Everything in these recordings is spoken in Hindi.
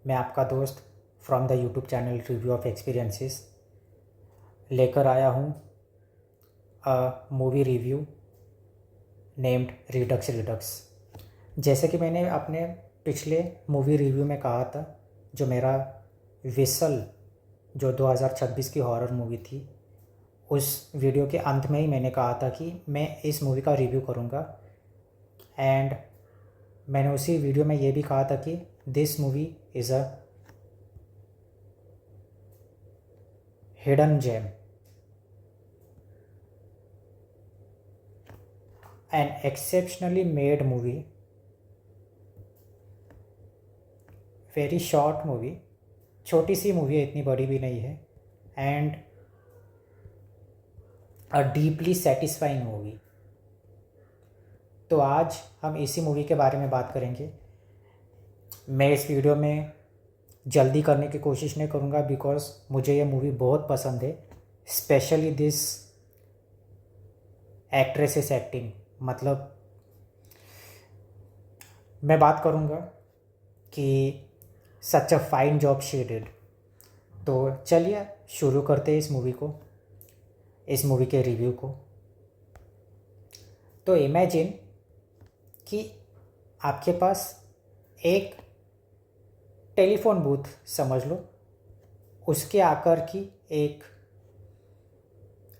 मैं आपका दोस्त from the YouTube channel review of experiences लेकर आया हूँ मूवी रिव्यू नेम्ड रिडक्स। जैसे कि मैंने अपने पिछले मूवी रिव्यू में कहा था, जो मेरा विसल जो 2026 की हॉरर मूवी थी, उस वीडियो के अंत में ही मैंने कहा था कि मैं इस मूवी का रिव्यू करूँगा। एंड मैंने उसी वीडियो में ये भी कहा था कि this movie is a hidden gem, an exceptionally made movie, very short movie, छोटी सी मूवी है, इतनी बड़ी भी नहीं है, and a deeply satisfying movie. तो आज हम इसी मूवी के बारे में बात करेंगे। मैं इस वीडियो में जल्दी करने की कोशिश नहीं करूँगा बिकॉज मुझे ये मूवी बहुत पसंद है, स्पेशली दिस एक्ट्रेसेस एक्टिंग। मतलब मैं बात करूँगा कि such a fine job she did. तो चलिए शुरू करते हैं इस मूवी के रिव्यू को। तो इमेजिन कि आपके पास एक टेलीफोन बूथ समझ लो, उसके आकार की एक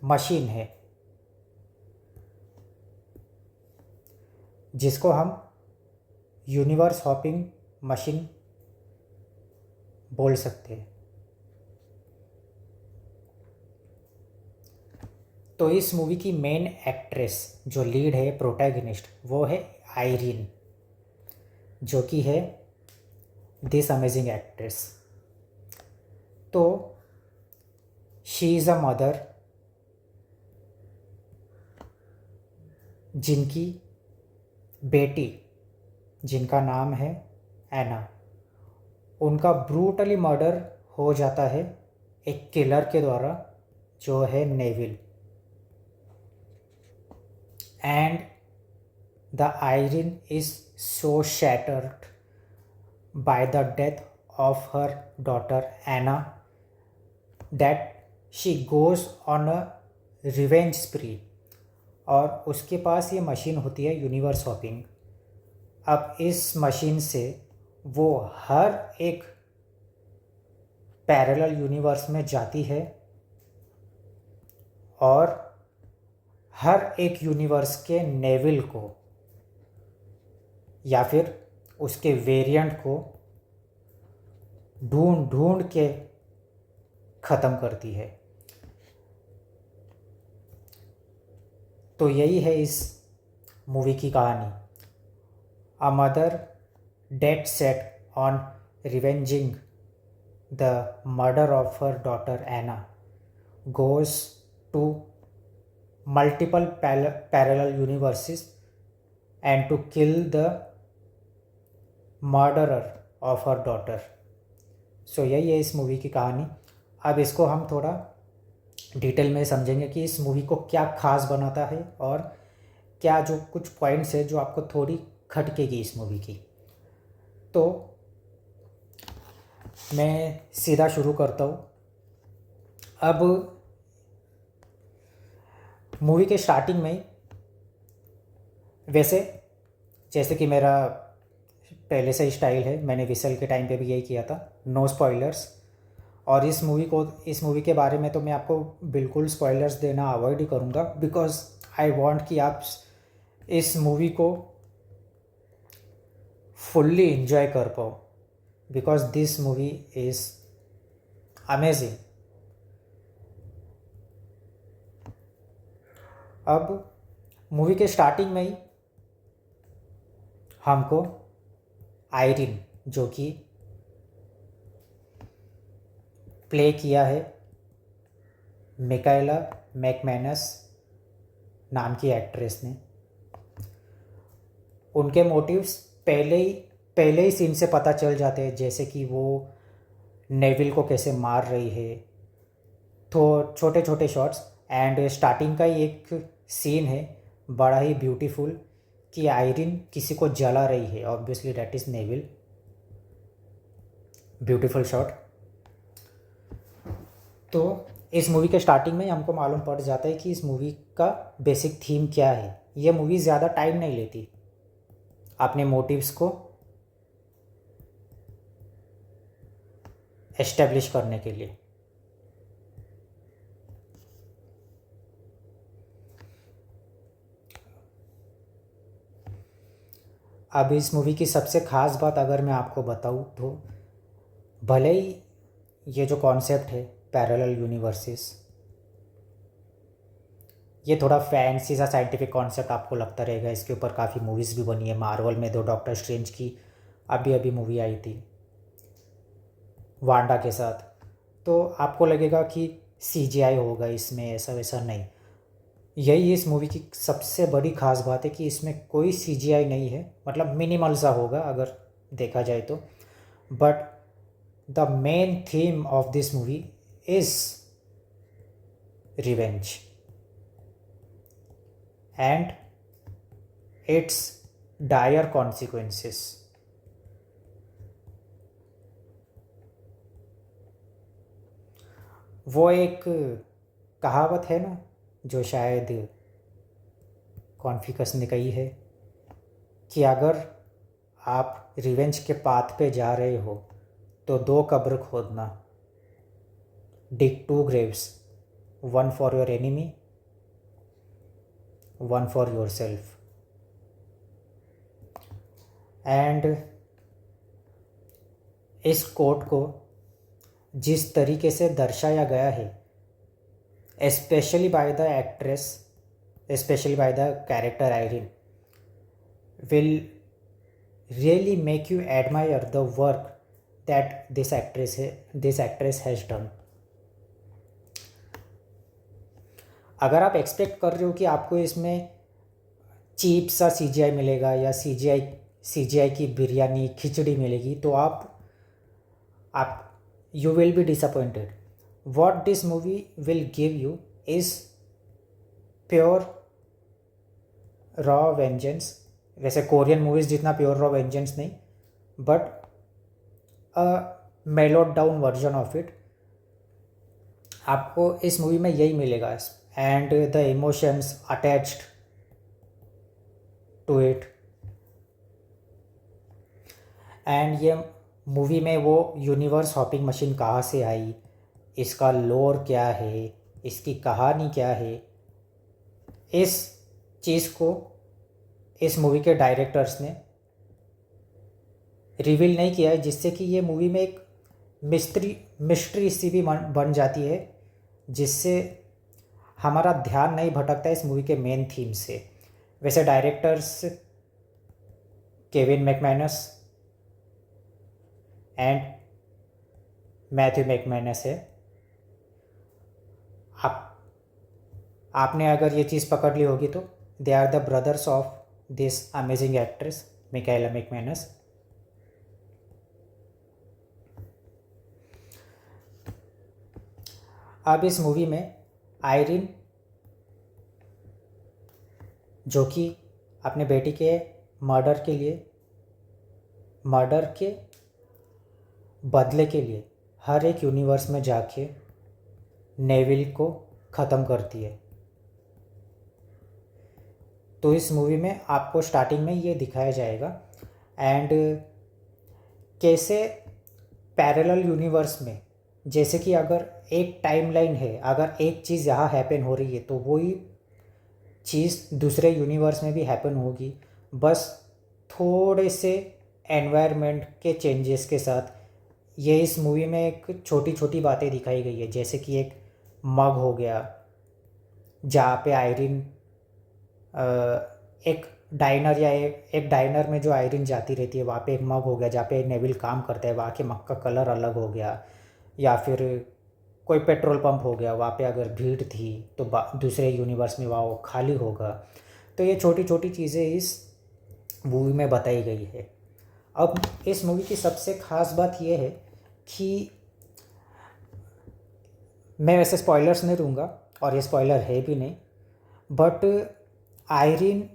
मशीन है जिसको हम यूनिवर्स हॉपिंग मशीन बोल सकते हैं। तो इस मूवी की मेन एक्ट्रेस जो लीड है, प्रोटैगनिस्ट, वो है आयरीन, जो कि है दिस अमेजिंग एक्ट्रेस। तो शी इज़ अ मदर जिनकी बेटी, जिनका नाम है एना, उनका ब्रूटली मर्डर हो जाता है एक किलर के द्वारा जो है Neville. And the Irene is so shattered by the death of her daughter Anna that she goes on a revenge spree। और उसके पास ये मशीन होती है यूनिवर्स हॉपिंग। अब इस मशीन से वो हर एक पैरेलल यूनिवर्स में जाती है और हर एक यूनिवर्स के नेविल को या फिर उसके वेरिएंट को ढूंढ ढूंढ के ख़त्म करती है। तो यही है इस मूवी की कहानी। A mother dead set on revenging the murder of her daughter Anna goes to multiple parallel universes and to kill the murderer of her daughter. So यही है इस मूवी की कहानी। अब इसको हम थोड़ा डिटेल में समझेंगे कि इस मूवी को क्या खास बनाता है और क्या जो कुछ पॉइंट्स है जो आपको थोड़ी खटकेगी इस मूवी की। तो मैं सीधा शुरू करता हूँ। अब मूवी के स्टार्टिंग में, वैसे जैसे कि मेरा पहले से ही स्टाइल है, मैंने विसल के टाइम पे भी यही किया था, नो स्पॉयलर्स। और इस मूवी के बारे में तो मैं आपको बिल्कुल स्पॉयलर्स देना अवॉइड ही करूँगा बिकॉज आई वांट कि आप इस मूवी को फुल्ली इंजॉय कर पाओ because this movie is amazing. अब मूवी के स्टार्टिंग में ही हमको आयरीन, जो कि प्ले किया है मिकाएला मैकमैनस नाम की एक्ट्रेस ने, उनके मोटिव्स पहले ही सीन से पता चल जाते हैं। जैसे कि वो नेविल को कैसे मार रही है, तो छोटे छोटे शॉट्स। एंड स्टार्टिंग का ही एक सीन है बड़ा ही ब्यूटीफुल कि आयरीन किसी को जला रही है, obviously that is Neville. Beautiful shot. तो इस मूवी के स्टार्टिंग में ही हमको मालूम पड़ जाता है कि इस मूवी का बेसिक थीम क्या है। ये मूवी ज़्यादा टाइम नहीं लेती अपने मोटिव्स को एस्टेब्लिश करने के लिए। अब इस मूवी की सबसे ख़ास बात अगर मैं आपको बताऊँ तो भले ही ये जो कॉन्सेप्ट है पैरेलल यूनिवर्सेस, ये थोड़ा फैंसी सा साइंटिफिक कॉन्सेप्ट आपको लगता रहेगा। इसके ऊपर काफ़ी मूवीज़ भी बनी है। मार्वल में दो डॉक्टर स्ट्रेंज की अभी अभी मूवी आई थी वांडा के साथ, तो आपको लगेगा कि सीजीआई होगा इसमें, ऐसा वैसा नहीं। यही इस मूवी की सबसे बड़ी ख़ास बात है कि इसमें कोई सीजीआई नहीं है, मतलब मिनिमल सा होगा अगर देखा जाए तो। But the main theme of this movie is revenge and its dire consequences. वो एक कहावत है ना जो शायद कॉन्फ्यूशस ने कही है कि अगर आप रिवेंज के पाथ पे जा रहे हो तो दो कब्र खोदना, dig two graves, one for your enemy, one for yourself. And इस कोट को जिस तरीके से दर्शाया गया है specially by the actress, specially by the character Irene, will really make you admire the work that this actress has done. अगर आप एक्सपेक्ट कर रहे हो कि आपको इसमें चीप सा सीजीआई मिलेगा या सीजीआई की बिरयानी खिचड़ी मिलेगी तो आप you will be disappointed. What this movie will give you is pure raw vengeance. वैसे कोरियन मूवीज़ जितना प्योर रॉ वेंजेंस नहीं, but a mellowed down version of it. आपको इस मूवी में यही मिलेगा and the emotions attached to it. And ये मूवी में वो यूनिवर्स हॉपिंग मशीन कहाँ से आई, इसका लोर क्या है, इसकी कहानी क्या है, इस चीज़ को इस मूवी के डायरेक्टर्स ने रिवील नहीं किया है, जिससे कि ये मूवी में एक मिस्ट्री सी भी बन जाती है, जिससे हमारा ध्यान नहीं भटकता है इस मूवी के मेन थीम से। वैसे directors Kevin McManus and Matthew McManus है। आपने अगर ये चीज़ पकड़ ली होगी तो they are the brothers of this amazing actress Mikaela McManus. अब इस मूवी में आयरिन, जो कि अपने बेटी के मर्डर के बदले के लिए हर एक यूनिवर्स में जाके नेविल को ख़त्म करती है। तो इस मूवी में आपको स्टार्टिंग में ये दिखाया जाएगा एंड कैसे पैरेलल यूनिवर्स में, जैसे कि अगर एक टाइमलाइन है, अगर एक चीज़ यहाँ हैपन हो रही है तो वही चीज़ दूसरे यूनिवर्स में भी हैपन होगी, बस थोड़े से एनवायरनमेंट के चेंजेस के साथ। ये इस मूवी में एक छोटी छोटी बातें दिखाई गई है, जैसे कि एक मग हो गया जहाँ पे आयरिन एक डाइनर या एक डाइनर में जो आयरिन जाती रहती है वहाँ पे एक मग हो गया, जहाँ पे नेविल काम करता है वहाँ के मग का कलर अलग हो गया, या फिर कोई पेट्रोल पंप हो गया वहाँ पे अगर भीड़ थी तो दूसरे यूनिवर्स में वहाँ वो खाली होगा। तो ये छोटी छोटी चीज़ें इस मूवी में बताई गई है। अब इस मूवी की सबसे ख़ास बात यह है कि मैं वैसे स्पॉयलर्स नहीं दूंगा और ये स्पॉयलर है भी नहीं, बट आयरिन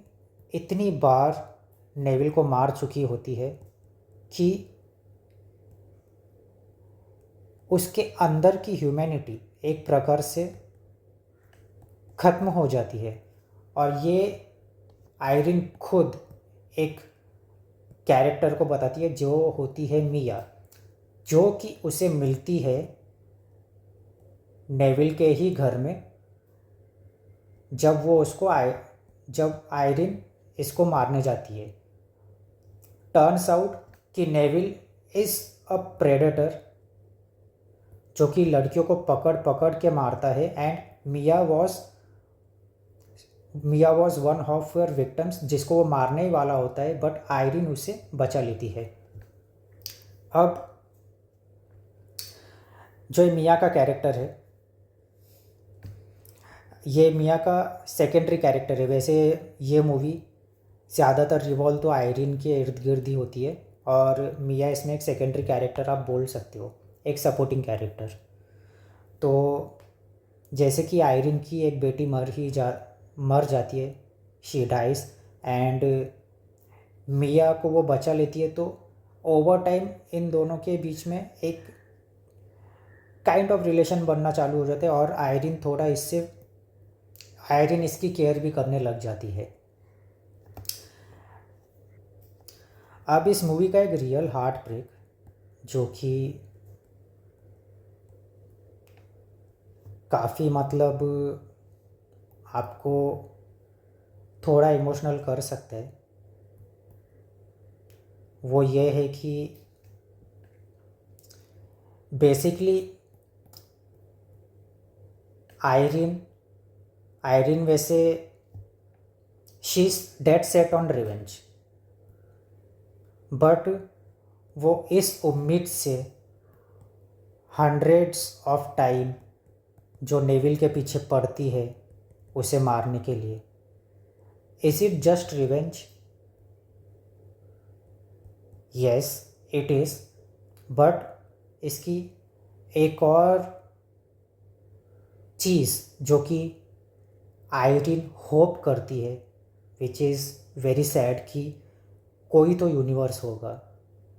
इतनी बार नेविल को मार चुकी होती है कि उसके अंदर की ह्यूमैनिटी एक प्रकार से ख़त्म हो जाती है। और ये आयरिन खुद एक कैरेक्टर को बताती है जो होती है मिया, जो कि उसे मिलती है नेविल के ही घर में, जब आयरिन इसको मारने जाती है। टर्न्स आउट कि नेविल इज़ अ प्रेडेटर जो कि लड़कियों को पकड़ पकड़ के मारता है, and Mia was one of your victims, जिसको वो मारने ही वाला होता है, बट आयरिन उसे बचा लेती है। अब जो मिया का कैरेक्टर है, ये मिया का सेकेंडरी कैरेक्टर है। वैसे ये मूवी ज़्यादातर रिवॉल्व तो आयरिन के इर्द गिर्द ही होती है, और मिया इसमें एक सेकेंडरी कैरेक्टर आप बोल सकते हो, एक सपोर्टिंग कैरेक्टर। तो जैसे कि आयरिन की एक बेटी मर जाती है, शी डाइज, एंड मिया को वो बचा लेती है। तो ओवर टाइम इन दोनों के बीच में एक काइंड ऑफ रिलेशन बनना चालू हो जाता है, और आयरिन इसकी केयर भी करने लग जाती है। अब इस मूवी का एक रियल हार्ट ब्रेक, जो कि काफ़ी मतलब आपको थोड़ा इमोशनल कर सकता है, वो ये है कि बेसिकली आयरिन वैसे she is dead set on revenge, but वो इस उम्मीद से हंड्रेड्स ऑफ टाइम जो नेविल के पीछे पड़ती है उसे मारने के लिए। Is it just revenge? Yes it is, but इसकी एक और चीज़ जो कि आयरिन होप करती है, विच इज़ वेरी सैड, कि कोई तो यूनिवर्स होगा,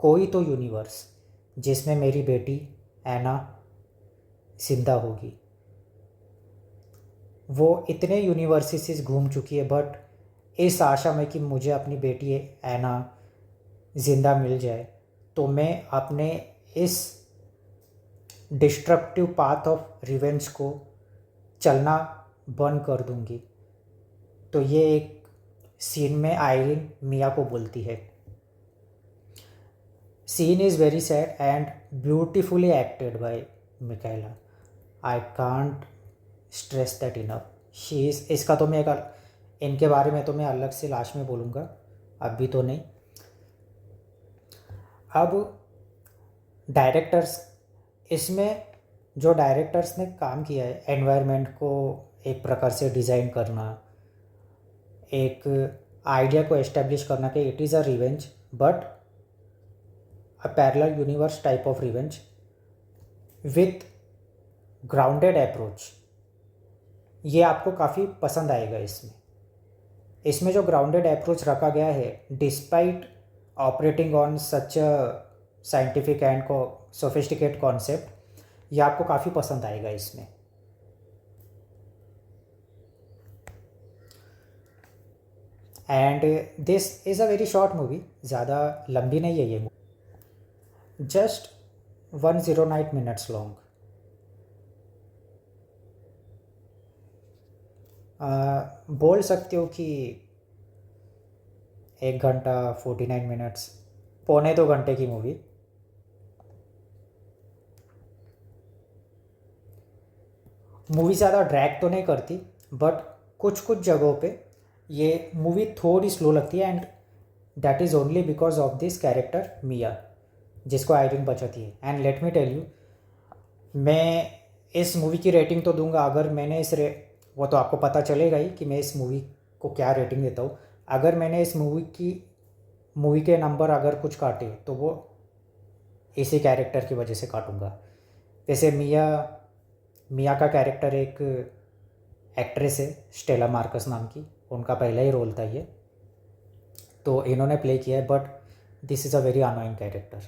कोई तो यूनिवर्स जिसमें मेरी बेटी एना जिंदा होगी। वो इतने यूनिवर्सिटीज़ घूम चुकी है, बट इस आशा में कि मुझे अपनी बेटी एना ज़िंदा मिल जाए, तो मैं अपने इस डिस्ट्रक्टिव पाथ ऑफ रिवेंज को चलना बंद कर दूंगी। तो ये एक सीन में आयरिन मिया को बोलती है। Scene is very sad and beautifully acted by Mikaela. I can't stress that enough. She is, इसका तो मैं इनके बारे में तो मैं अलग से लास्ट में बोलूँगा, अभी तो नहीं। अब डायरेक्टर्स, इसमें जो डायरेक्टर्स ने काम किया है, एनवायरनमेंट को एक प्रकार से डिज़ाइन करना, एक आइडिया को एस्टेब्लिश करना कि it is a revenge, but a parallel universe type of revenge with grounded approach, ये आपको काफ़ी पसंद आएगा। इसमें जो ग्राउंडेड अप्रोच रखा गया है, despite operating on such a scientific and sophisticate concept, ये आपको काफ़ी पसंद आएगा इसमें। And this is a very short movie, ज़्यादा लंबी नहीं है ये मूवी, जस्ट 109 मिनट्स लॉन्ग। बोल सकते हो कि 1 घंटा 49 मिनट्स, 1.25 घंटे की मूवी। मूवी ज़्यादा ड्रैग तो नहीं करती, बट कुछ कुछ जगहों पे ये मूवी थोड़ी स्लो लगती है, and that is only because of this character Mia, जिसको आयरिन बचाती है। And let me tell you, मैं इस मूवी की रेटिंग तो दूंगा, अगर मैंने वो तो आपको पता चलेगा ही कि मैं इस मूवी को क्या रेटिंग देता हूँ। अगर मैंने इस मूवी के नंबर अगर कुछ काटे, तो वो इसी कैरेक्टर की वजह से काटूंगा। जैसे मिया का कैरेक्टर एक एक्ट्रेस है, स्टेला मार्कस नाम की, उनका पहला ही रोल था ये, तो इन्होंने प्ले किया है, but this is a very annoying character.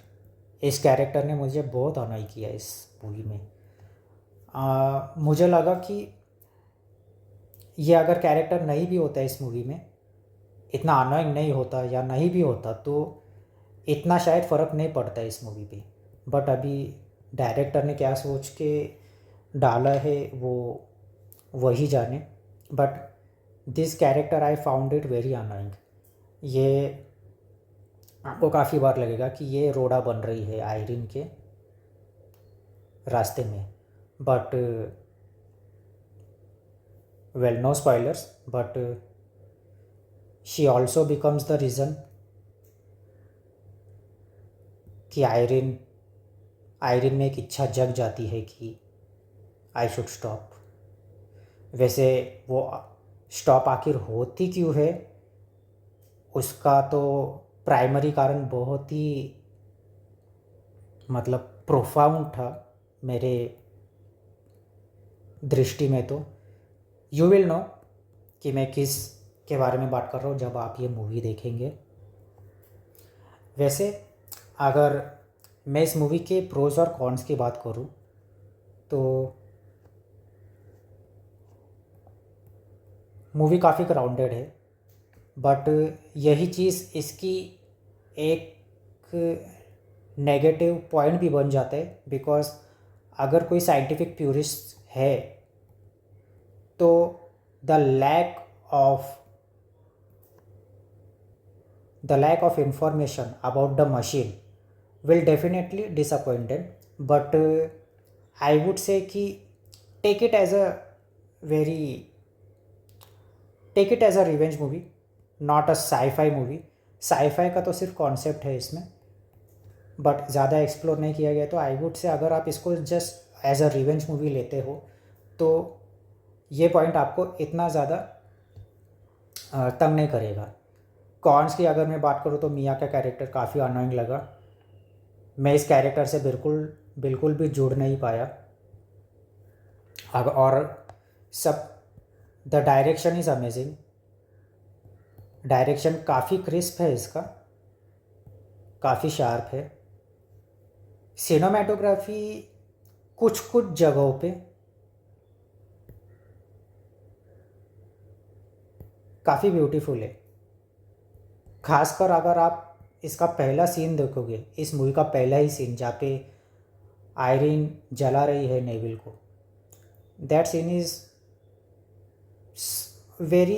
इस कैरेक्टर ने मुझे बहुत अनॉय किया इस मूवी में। मुझे लगा कि ये अगर कैरेक्टर नहीं भी होता इस मूवी में, इतना अनोइंग नहीं होता या नहीं भी होता, तो इतना शायद फ़र्क नहीं पड़ता इस मूवी पे। बट अभी डायरेक्टर ने क्या सोच के डाला है वो वही जाने। But this character I found it very annoying. ये आपको काफ़ी बार लगेगा कि ये रोड़ा बन रही है आयरिन के रास्ते में। But well, no spoilers, but she also becomes the reason कि आयरिन में एक इच्छा जग जाती है कि आई शुड स्टॉप। वैसे वो स्टॉप आखिर होती क्यों है, उसका तो प्राइमरी कारण बहुत ही मतलब प्रोफाउंड था मेरे दृष्टि में। तो यू विल नो कि मैं किस के बारे में बात कर रहा हूँ जब आप ये मूवी देखेंगे। वैसे अगर मैं इस मूवी के प्रोज और कॉन्स की बात करूँ तो मूवी काफ़ी क्राउडेड है, बट यही चीज़ इसकी एक नेगेटिव पॉइंट भी बन जाता है। बिकॉज अगर कोई साइंटिफिक प्यूरिस्ट है तो the lack of information about the machine will definitely disappointed. But I would say कि take it as a very take it as a revenge movie, not a sci-fi movie. Sci-fi का तो सिर्फ कॉन्सेप्ट है इसमें, बट ज़्यादा एक्सप्लोर नहीं किया गया। तो आई वुड से अगर आप इसको just as a revenge movie लेते हो तो ये पॉइंट आपको इतना ज़्यादा तंग नहीं करेगा। कॉन्स की अगर मैं बात करूँ तो मिया का कैरेक्टर काफ़ी अनोइंग लगा। मैं इस कैरेक्टर से बिल्कुल भी जुड़ नहीं पाया। अब और सब the direction is amazing. Direction काफ़ी क्रिस्प है इसका, काफ़ी शार्प है। सिनेमाटोग्राफी कुछ जगहों पे काफ़ी ब्यूटीफुल है। खासकर अगर आप इसका पहला सीन देखोगे, इस मूवी का पहला ही सीन जहाँ पे आयरिन जला रही है नेविल को, that scene is very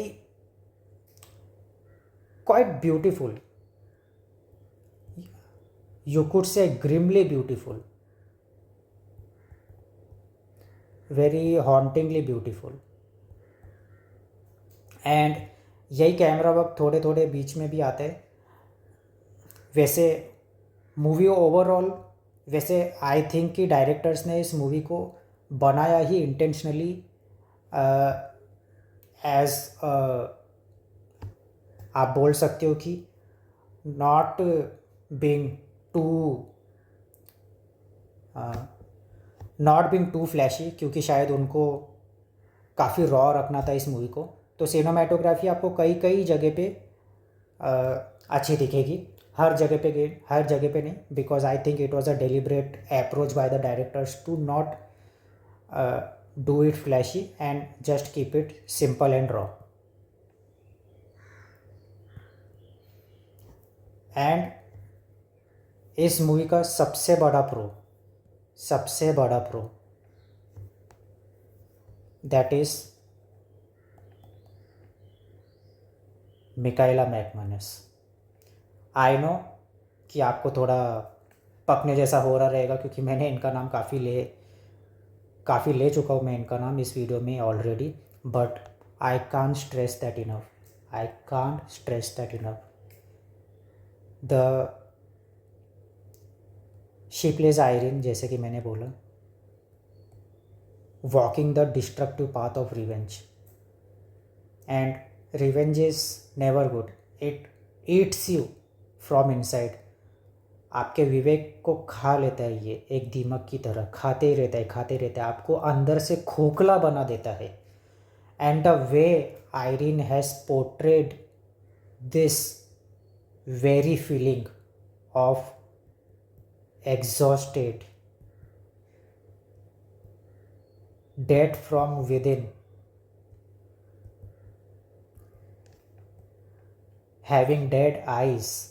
quite beautiful, you could say grimly beautiful, very hauntingly beautiful। And यही कैमरा वर्क थोड़े थोड़े बीच में भी आते हैं। वैसे मूवी ओवरऑल, वैसे आई थिंक कि डायरेक्टर्स ने इस मूवी को बनाया ही इंटेंशनली एज आप बोल सकते हो कि नॉट बीइंग टू फ्लैशी, क्योंकि शायद उनको काफ़ी रॉ रखना था इस मूवी को। तो सिनेमाटोग्राफी आपको कई जगह पे अच्छी दिखेगी, हर जगह पे नहीं। Because I think it was a deliberate approach by the directors to not do it flashy and just keep it simple and raw. And इस मूवी का सबसे बड़ा pro that is Michaela McManus. I know कि आपको थोड़ा पकने जैसा हो रहा रहेगा, क्योंकि मैंने इनका नाम काफ़ी ले चुका हूँ मैं इनका नाम इस वीडियो में already. But I can't stress that enough. The she plays Irene, जैसे कि मैंने बोला, walking the destructive path of revenge. And revenge is never good, it eats you from inside. आपके विवेक को खा लेता है ये, एक दीमक की तरह खाते ही खाते रहता है, आपको अंदर से खोखला बना देता है। And the way Irene has portrayed this very feeling of exhausted, dead from within, having dead eyes,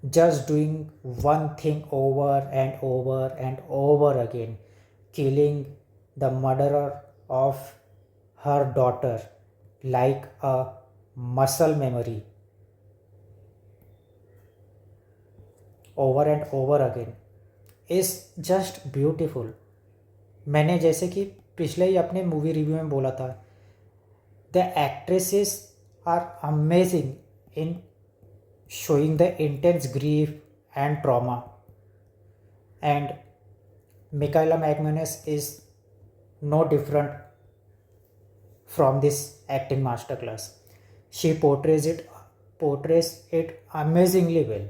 just doing one thing over and over and over again, killing the murderer of her daughter like a muscle memory, over and over again, is just beautiful. मैंने जैसे कि पिछले ही अपने मूवी रिव्यू में बोला था, the actresses are amazing in showing the intense grief and trauma, and Michaela McManus is no different from this acting masterclass. She portrays it amazingly well.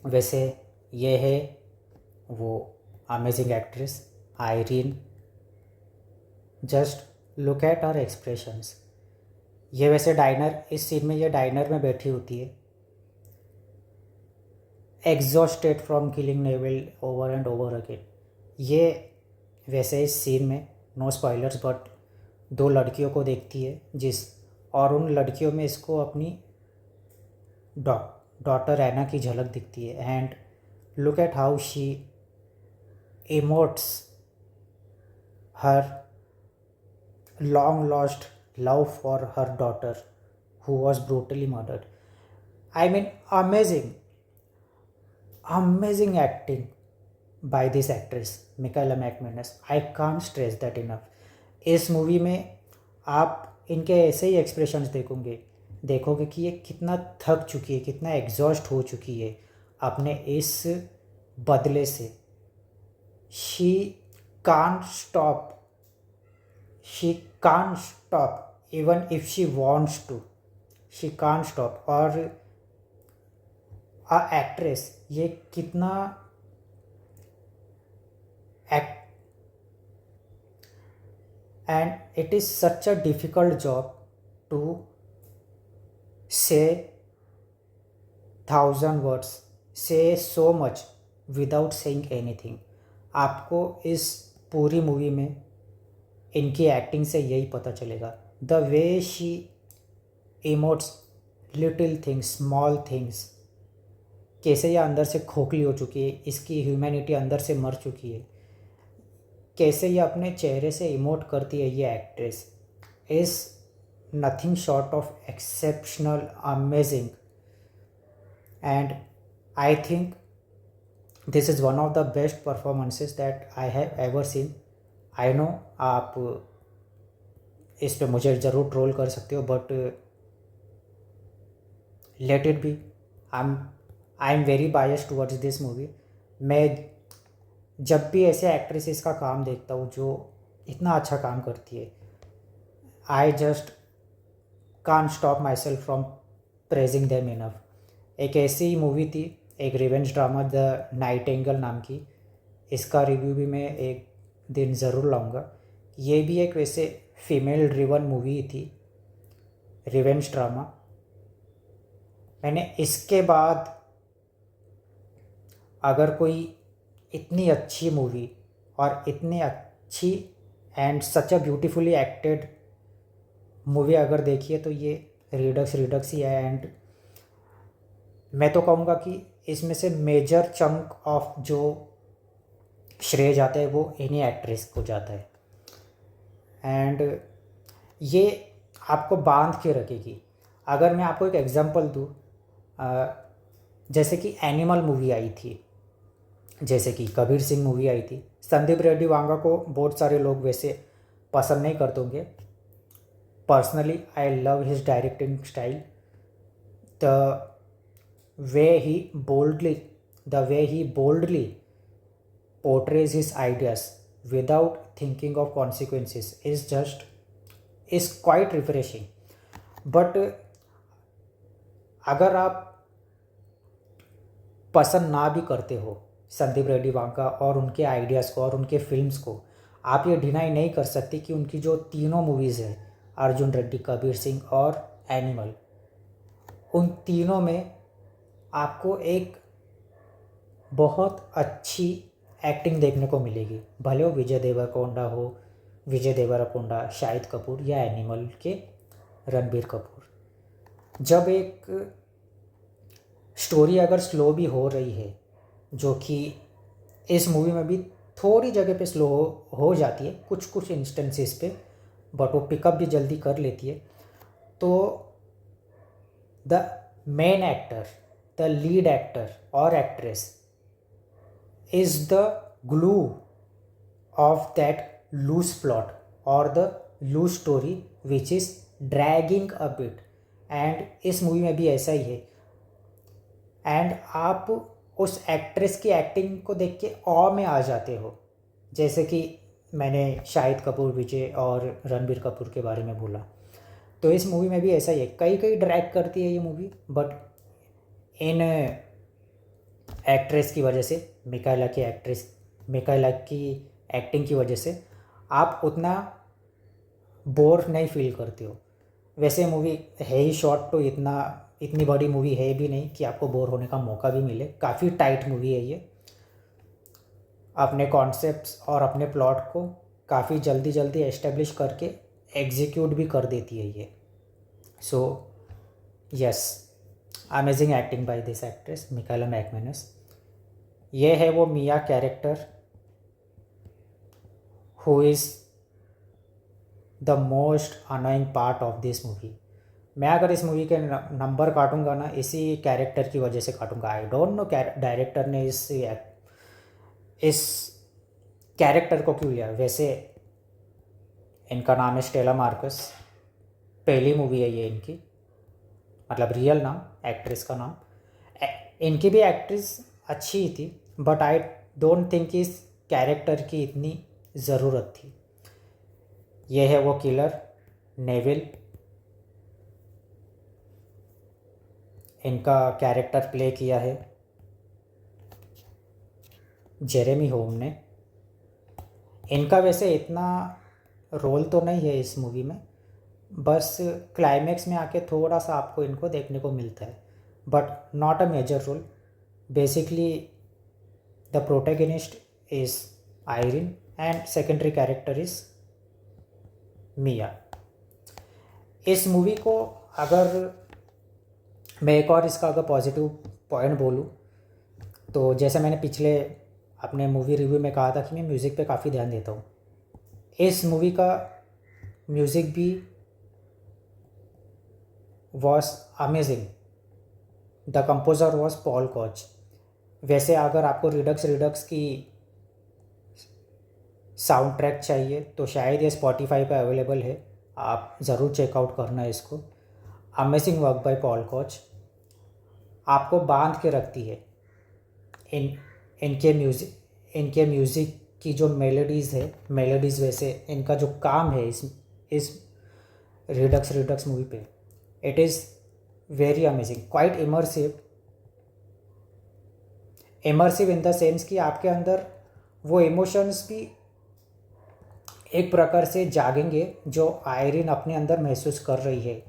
वैसे ये है वो amazing actress Irene. Just look at her expressions. ये वैसे डाइनर, इस सीन में ये डाइनर में बैठी होती है, exhausted from killing Neville over and over again. ये वैसे इस सीन में, नो स्पॉयलर्स, बट दो लड़कियों को देखती है और उन लड़कियों में इसको अपनी डॉटर एना की झलक दिखती है. And look at how she emotes her long lost love for her daughter who was brutally murdered. I mean, amazing acting by this actress Michaela McManus. I can't stress that enough. इस मूवी में आप इनके ऐसे ही एक्सप्रेशंस देखोगे कि ये कितना थक चुकी है, कितना एग्जॉस्ट हो चुकी है अपने इस बदले से. She can't stop. She can't stop even if she wants to. She can't stop. और a actress ये कितना and it is such a difficult job to say 1,000 words, say so much without saying anything. आपको इस पूरी मूवी में इनकी एक्टिंग से यही पता चलेगा. The way she emotes little things, small things, कैसे ये अंदर से खोखली हो चुकी है, इसकी ह्यूमैनिटी अंदर से मर चुकी है, कैसे ये अपने चेहरे से इमोट करती है. ये actress is nothing short of exceptional, amazing. And I think this is one of the best performances that I have ever seen. I know आप इस पे मुझे ज़रूर ट्रोल कर सकते हो, but let it be. I am very biased towards this movie. मैं जब भी ऐसे एक्ट्रेसेस का काम देखता हूँ जो इतना अच्छा काम करती है, I just can't stop my self from praising them enough. एक ऐसी मूवी थी, एक रिवेंज ड्रामा, द नाइटिंगेल नाम की. इसका रिव्यू भी मैं एक दिन ज़रूर लाऊंगा. ये भी एक वैसे फीमेल ड्रिवन मूवी थी, रिवेंज ड्रामा. मैंने इसके बाद अगर कोई इतनी अच्छी मूवी और इतनी अच्छी and such a beautifully acted movie अगर देखी है तो ये रिडक्स ही है. एंड मैं तो कहूँगा कि इसमें से मेजर चंक ऑफ जो श्रेय जाता है वो इन्हीं एक्ट्रेस को जाता है. एंड ये आपको बांध के रखेगी. अगर मैं आपको एक एग्जांपल दूँ, जैसे कि एनिमल मूवी आई थी, जैसे कि कबीर सिंह मूवी आई थी. संदीप रेड्डी वांगा को बहुत सारे लोग वैसे पसंद नहीं करते होंगे. Personally I love his directing style. The way he boldly portrays his ideas without thinking of consequences is quite refreshing. But अगर आप पसंद ना भी करते हो संदीप रेड्डी वांका और उनके आइडियाज़ को और उनके फिल्म्स को, आप ये डिनाई नहीं कर सकते कि उनकी जो तीनों मूवीज़ हैं, अर्जुन रेड्डी, कबीर सिंह और एनिमल, उन तीनों में आपको एक बहुत अच्छी एक्टिंग देखने को मिलेगी, भले वो विजय देवरकोंडा, शाहिद कपूर या एनिमल के रणबीर कपूर। जब एक स्टोरी अगर स्लो भी हो रही है, जो कि इस मूवी में भी थोड़ी जगह पे स्लो हो जाती है कुछ कुछ इंस्टेंसेस पे, बट वो पिकअप भी जल्दी कर लेती है, तो the main actor, the lead actor और actress is the glue of that loose plot or the loose story which is dragging a bit। And इस मूवी में भी ऐसा ही है। एंड आप उस एक्ट्रेस की एक्टिंग को देख के ऑ में आ जाते हो, जैसे कि मैंने शाहिद कपूर, विजय और रणबीर कपूर के बारे में बोला, तो इस मूवी में भी ऐसा ही है। कई कई ड्रैग करती है ये मूवी, बट इन एक्ट्रेस की वजह से, मिकाela की एक्टिंग की वजह से आप उतना बोर नहीं फील करते हो। वैसे मूवी है ही शॉर्ट, तो इतनी बड़ी मूवी है भी नहीं कि आपको बोर होने का मौका भी मिले। काफ़ी टाइट मूवी है ये, अपने कॉन्सेप्ट्स और अपने प्लॉट को काफ़ी जल्दी जल्दी एस्टेब्लिश करके एग्जीक्यूट भी कर देती है ये। So yes, amazing acting by this actress Michaela McManus. ये है वो Mia character who is the most annoying part of this movie. मैं अगर इस मूवी के नंबर काटूंगा ना, इसी कैरेक्टर की वजह से काटूंगा। आई डोंट नो डायरेक्टर ने इस कैरेक्टर को क्यों लिया। वैसे इनका नाम है स्टेला मार्कस, पहली मूवी है ये इनकी, मतलब रियल नाम, एक्ट्रेस का नाम। इनकी भी एक्ट्रेस अच्छी ही थी, बट आई डोंट थिंक इस कैरेक्टर की इतनी ज़रूरत थी। ये है वो किलर नेविल, इनका कैरेक्टर प्ले किया है जेरेमी होम ने। इनका वैसे इतना रोल तो नहीं है इस मूवी में, बस क्लाइमैक्स में आके थोड़ा सा आपको इनको देखने को मिलता है, but not a major role. Basically the protagonist is Irene and secondary character is Mia. इस मूवी को अगर मैं एक और इसका अगर पॉजिटिव पॉइंट बोलूँ, तो जैसे मैंने पिछले अपने मूवी रिव्यू में कहा था कि मैं म्यूज़िक पे काफ़ी ध्यान देता हूँ। इस मूवी का म्यूज़िक भी was amazing. The composer was Paul Koch. वैसे अगर आपको रिडक्स की साउंड ट्रैक चाहिए तो शायद ये स्पॉटिफाई पे अवेलेबल है, आप ज़रूर चेकआउट करना है इसको। अमेजिंग वर्क बाय पॉल कॉच, आपको बांध के रखती है। इन इनके म्यूज़िक की जो मेलोडीज़ वैसे इनका जो काम है इस रिडक्स मूवी पे, it is very amazing, quite immersive in the sense कि आपके अंदर वो इमोशंस भी एक प्रकार से जागेंगे जो आयरिन अपने अंदर महसूस कर रही है।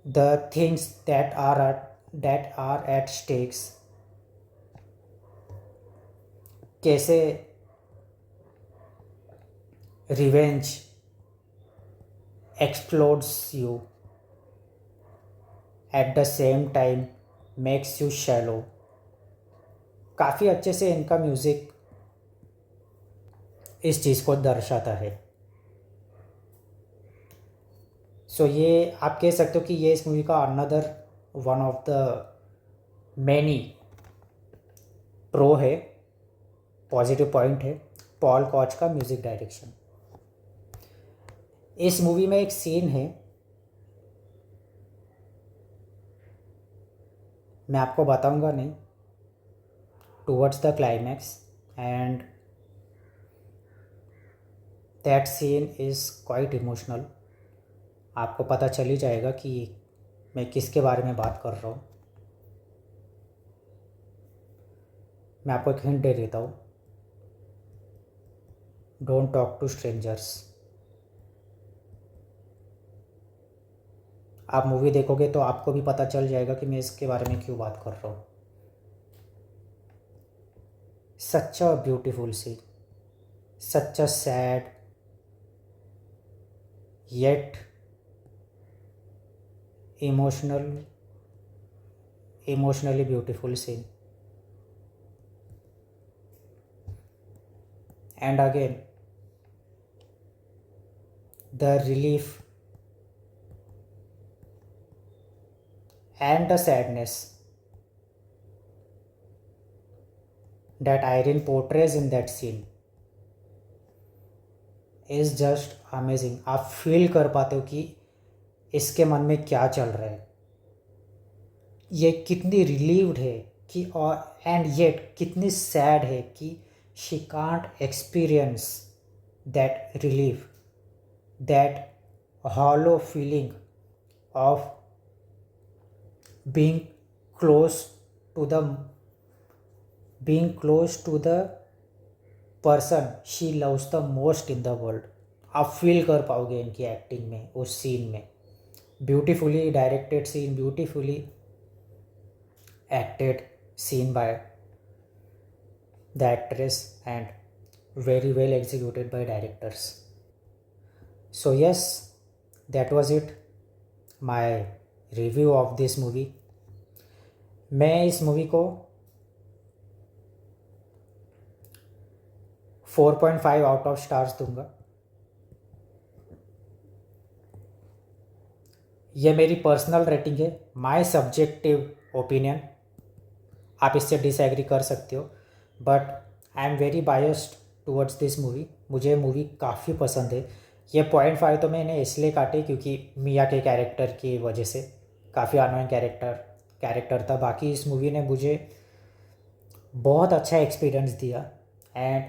The things that are at stakes, कैसे revenge explodes you at the same time makes you shallow. काफ़ी अच्छे से इनका म्यूज़िक इस चीज़ को दर्शाता है। सो ये आप कह सकते हो कि ये इस मूवी का another one of the many pro है, पॉजिटिव पॉइंट है पॉल कॉच का म्यूज़िक डायरेक्शन। इस मूवी में एक सीन है, मैं आपको बताऊंगा नहीं, towards the climax, and that scene is quite emotional. आपको पता चल ही जाएगा कि मैं किसके बारे में बात कर रहा हूँ। मैं आपको एक हिंट दे देता हूँ, डोंट टॉक टू स्ट्रेंजर्स। आप मूवी देखोगे तो आपको भी पता चल जाएगा कि मैं इसके बारे में क्यों बात कर रहा हूँ। such a beautiful scene, such a sad yet emotional, emotionally beautiful scene. And again, the relief and the sadness that Irene portrays in that scene is just amazing. आप फील कर पाते हो कि इसके मन में क्या चल रहा है, ये कितनी रिलीव्ड है कि, और एंड येट कितनी सैड है कि she can't experience that relief, that hollow feeling of being close to the being close to the person she loves the most in the world. आप फील कर पाओगे इनकी एक्टिंग में, उस सीन में. Beautifully directed scene, beautifully acted scene by the actress and very well executed by directors. So yes, that was it, my review of this movie. मैं इस मूवी को 4.5 आउट ऑफ स्टार्स दूंगा. ये मेरी पर्सनल रेटिंग है, माय सब्जेक्टिव ओपिनियन. आप इससे डिसएग्री कर सकते हो, but I am very biased towards this movie. मुझे मूवी काफ़ी पसंद है. ये 0.5 तो मैंने इसलिए काटे क्योंकि मिया के कैरेक्टर की वजह से, काफ़ी अनोइंग कैरेक्टर था. बाकी इस मूवी ने मुझे बहुत अच्छा एक्सपीरियंस दिया एंड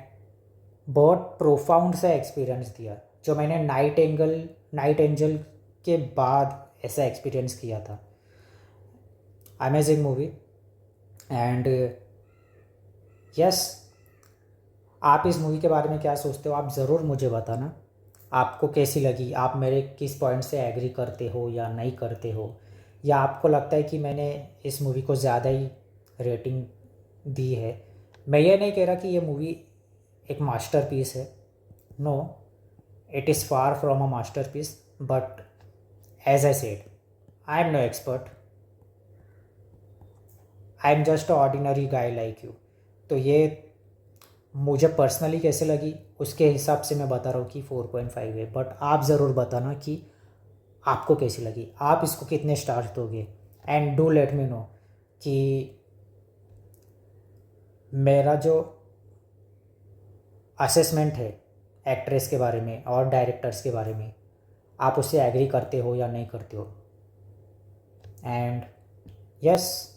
बहुत प्रोफाउंड सा एक्सपीरियंस दिया, जो मैंने नाइट एंजल के बाद ऐसा एक्सपीरियंस किया था. Amazing movie. एंड यस, आप इस मूवी के बारे में क्या सोचते हो, आप ज़रूर मुझे बताना. आपको कैसी लगी, आप मेरे किस पॉइंट से एग्री करते हो या नहीं करते हो, या आपको लगता है कि मैंने इस मूवी को ज़्यादा ही रेटिंग दी है. मैं ये नहीं कह रहा कि ये मूवी एक मास्टरपीस है. No, it is far from a masterpiece, but as I said, I am no expert. I am just an ordinary guy like you. तो ये मुझे पर्सनली कैसे लगी उसके हिसाब से मैं बता रहा हूँ कि 4.5 है. बट आप ज़रूर बताना कि आपको कैसी लगी, आप इसको कितने स्टार्स दोगे. And do let me know कि मेरा जो असेसमेंट है एक्ट्रेस के बारे में और डायरेक्टर्स के बारे में, आप उससे एग्री करते हो या नहीं करते हो. And yes,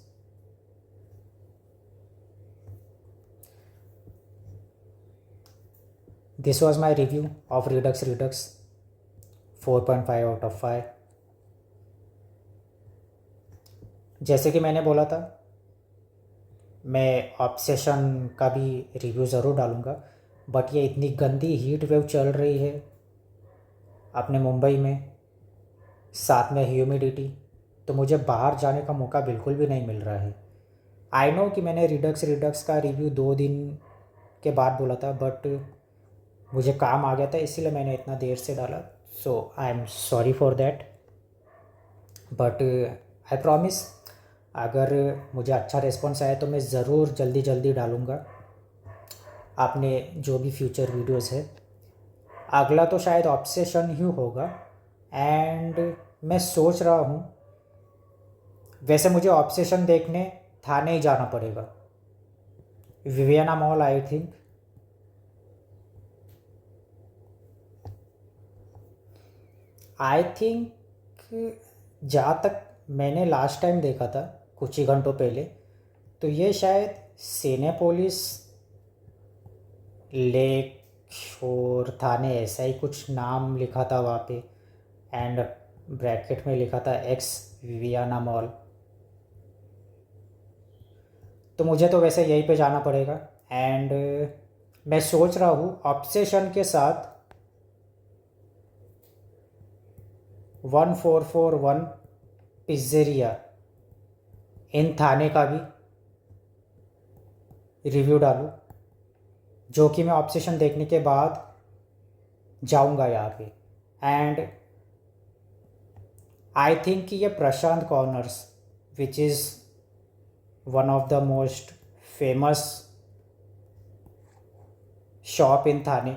this was my review of Redux 4.5 out of 5. जैसे कि मैंने बोला था, मैं ऑब्सेशन का भी रिव्यू ज़रूर डालूँगा. बट ये इतनी गंदी हीट वेव चल रही है अपने मुंबई में, साथ में ह्यूमिडिटी, तो मुझे बाहर जाने का मौका बिल्कुल भी नहीं मिल रहा है. आई नो कि मैंने रिडक्स का रिव्यू 2 दिन के बाद बोला था, बट मुझे काम आ गया था, इसीलिए मैंने इतना देर से डाला. So I am sorry for that. But I promise, अगर मुझे अच्छा रिस्पॉन्स आया तो मैं ज़रूर जल्दी डालूँगा आपने जो भी फ्यूचर वीडियोस है. अगला तो शायद ऑब्सेशन ही होगा. एंड मैं सोच रहा हूँ, वैसे मुझे ऑब्सेशन देखने थाने ही जाना पड़ेगा, विवियना मॉल. आई थिंक जहाँ तक मैंने लास्ट टाइम देखा था कुछ ही घंटों पहले, तो ये शायद सिनेपोलिस लेक शोर थाने ऐसा ही कुछ नाम लिखा था वहाँ पे, एंड ब्रैकेट में लिखा था एक्स विवियाना मॉल. तो मुझे तो वैसे यहीं पे जाना पड़ेगा. एंड मैं सोच रहा हूँ ऑब्सेशन के साथ 1441 पिज़्ज़ेरिया इन थाने का भी रिव्यू डालूँ. जो कि मैं ऑब्सेशन देखने के बाद जाऊंगा यहाँ पे। एंड आई थिंक कि ये Prashant corners which is one of the most famous shop in Thane,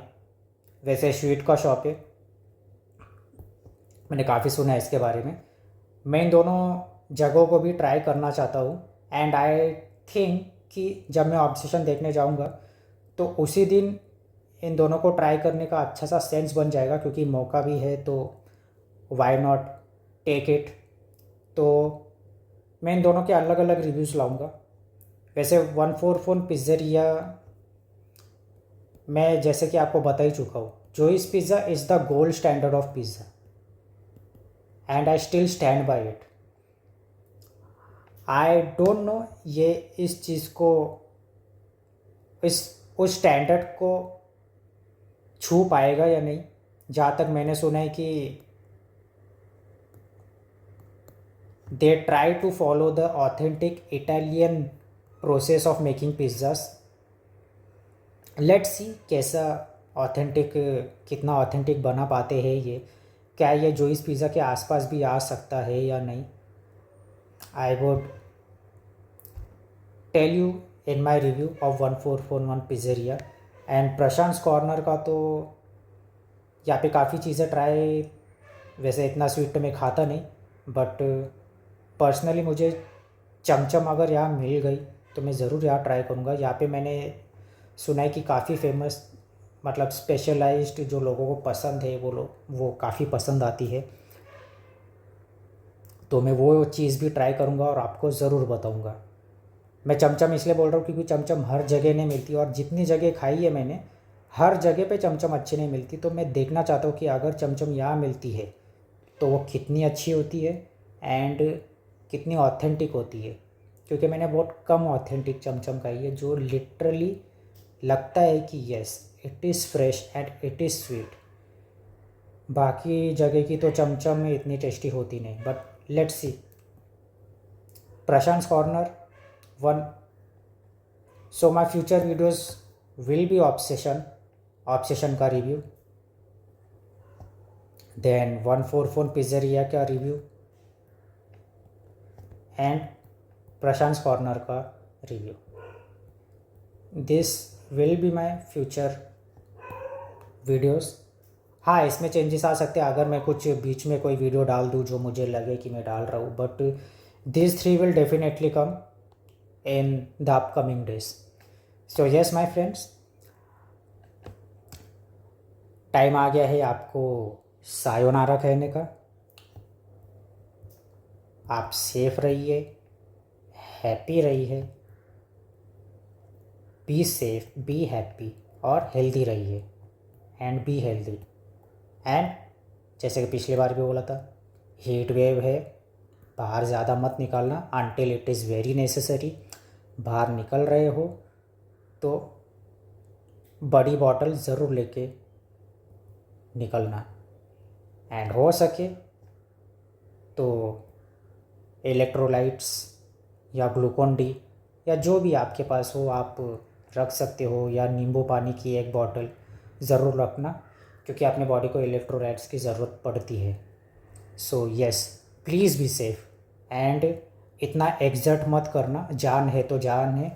वैसे स्वीट का शॉप है, मैंने काफ़ी सुना है इसके बारे में। मैं इन दोनों जगहों को भी ट्राई करना चाहता हूँ। एंड आई थिंक कि जब मैं ऑब्सेशन देखने जाऊँगा तो उसी दिन इन दोनों को ट्राई करने का अच्छा सा सेंस बन जाएगा, क्योंकि मौका भी है तो वाई नॉट टेक इट। तो मैं इन दोनों के अलग अलग रिव्यूज़ लाऊंगा। वैसे 144 पिज़्ज़ेरिया मैं जैसे कि आपको बता ही चुका हूँ, Joy's pizza is the gold standard of pizza and I still stand by it. I don't know ये इस चीज़ को, इस उस स्टैंडर्ड को छू पाएगा या नहीं। जहाँ तक मैंने सुना है कि they try to follow the authentic Italian process of making pizzas. Let's see कैसा ऑथेंटिक, कितना ऑथेंटिक बना पाते हैं ये, क्या ये जोइस पिज़्ज़ा के आसपास भी आ सकता है या नहीं। I would tell you in my review of 1441 pizzeria. And Prashant corner का तो यहाँ पे काफ़ी चीज़ें ट्राई, वैसे इतना स्वीट तो मैं खाता नहीं, बट पर्सनली मुझे चमचम अगर यहाँ मिल गई तो मैं ज़रूर यहाँ ट्राई करूँगा। यहाँ पे मैंने सुना है कि काफ़ी फेमस, मतलब स्पेशलाइज्ड जो लोगों को पसंद है वो काफ़ी पसंद आती है। तो मैं वो चीज़ भी ट्राई करूँगा और आपको ज़रूर बताऊँगा। मैं चमचम इसलिए बोल रहा हूँ क्योंकि चमचम हर जगह नहीं मिलती, और जितनी जगह खाई है मैंने हर जगह पे चमचम अच्छी नहीं मिलती। तो मैं देखना चाहता हूँ कि अगर चमचम यहाँ मिलती है तो वो कितनी अच्छी होती है एंड कितनी ऑथेंटिक होती है। क्योंकि मैंने बहुत कम ऑथेंटिक चमचम खाई है जो लिटरली लगता है कि yes it is fresh and it is sweet. बाकी जगह की तो चमचम इतनी टेस्टी होती नहीं, but let's see. Prashant corner 1, so my future videos will be obsession का रिव्यू, देन 144 पिज़्ज़ेरिया का रिव्यू एंड प्रशांत कॉर्नर का review. This will be my future videos. हाँ, इसमें चेंजेस आ सकते हैं अगर मैं कुछ बीच में कोई वीडियो डाल दूँ जो मुझे लगे कि मैं डाल रहा हूँ, but this 3 will definitely come in the upcoming days. So yes my friends, time आ गया है आपको सायोनारा कहने का। आप सेफ रहिए, हैप्पी रहिए, बी सेफ, बी हैप्पी और हेल्दी रहिए एंड बी हेल्दी। एंड जैसे कि पिछली बार भी बोला था, हीट वेव है, बाहर ज़्यादा मत निकलना until it is very necessary. बाहर निकल रहे हो तो बड़ी बॉटल ज़रूर लेके निकलना, एंड हो सके तो इलेक्ट्रोलाइट्स या ग्लूकोन डी या जो भी आपके पास हो आप रख सकते हो, या नींबू पानी की एक बॉटल ज़रूर रखना, क्योंकि अपने बॉडी को इलेक्ट्रोलाइट्स की ज़रूरत पड़ती है। So yes, please be safe and इतना एग्जर्ट मत करना। जान है तो जान है,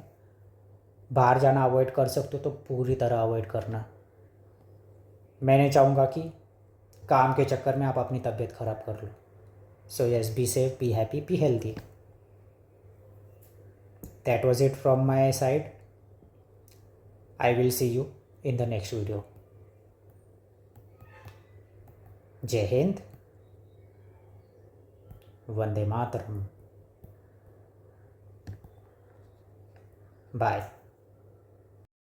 बाहर जाना अवॉइड कर सकते हो तो पूरी तरह अवॉइड करना। मैं नहीं चाहूँगा कि काम के चक्कर में आप अपनी तबीयत ख़राब कर लो। So yes, be safe, be happy, be healthy. That was it from my side. I will see you in the next video. Jai Hind, Vande Mataram. Bye.